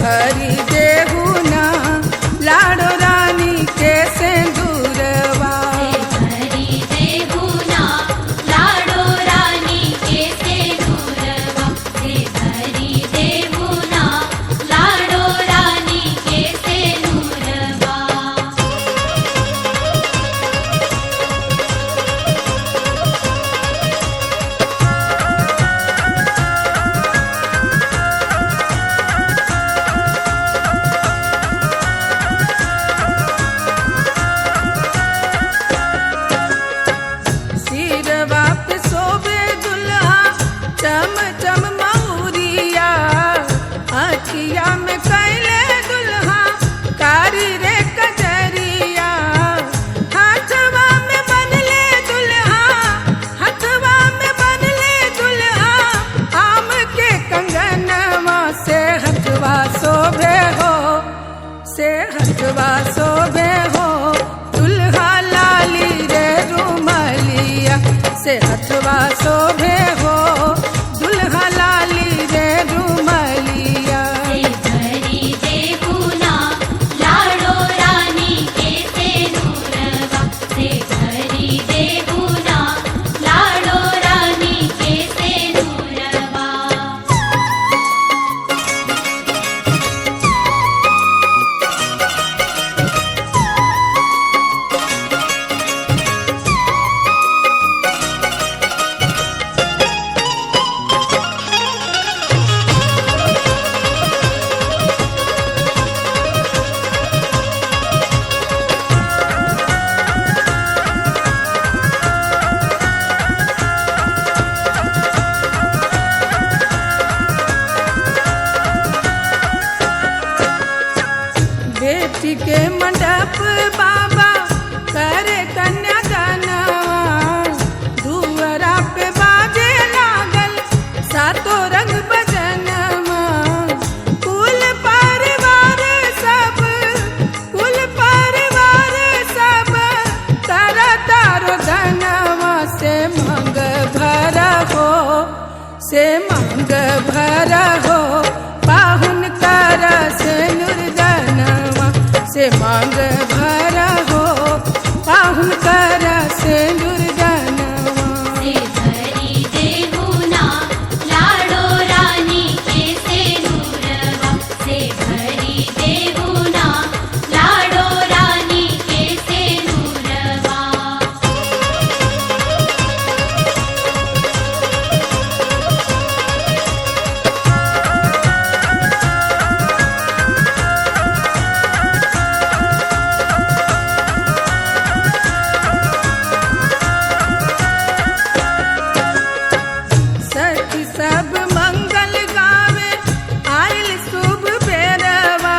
भरी देहु ना लाडो रानी के सिंदूरवा। भरी देहु ना लाडो रानी के सिंदूरवा, भरी देहु ना लाडो रानी के सिंदूरवा। सिरवा पे शोभे दुल्हा चम चम महुरिया, अखिया में कैले दुल्हा कारी रे कजरिया। हाथवा में बनले दुल्हा, हाथवा में बनले दुल्हा आम के कंगनवा से हथवा शोभे हो, से हथवा शोभे हो दुल्हा लाली रे रुमलिया, से हथवा शोभे हो दुल्हा लाली रे रुमलिया। भरी देहु ना लाडो रानी के सिंदूरवा, भरी देहु ना लाडो रानी के सिंदूरवा। बेटी के मंडप बाबा करे कन्यादानवा, दुअरा पे बाजे लागल सातो रंग बजनवा। कुल परिवार सब, कुल परिवार सब तारा तारो धनवा से मंग भर हो, से मंग भर हो पाहुन कर से नुरदनवा, से मांग भर हो पाहुन कर से नुरदनवा। भरी देहु ना लाडो रानी के सिंदूरवा, भरी देहु ना लाडो रानी के सिंदूरवा। सखी सब मंगल गावे आइल शुभ बेरवा,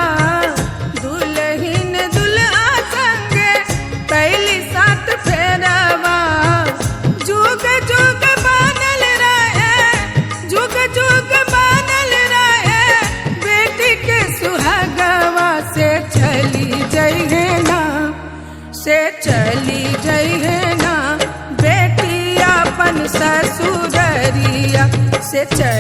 दुल्हिन दुल्हा संगे कैली सात फेरवा। जुग जुग बनल रहे, जुग जुग बनल रहे बेटी के सुहागवा। से चली जइहे ना, से चली जइहे ना बेटी अपन ससुररिया, से चली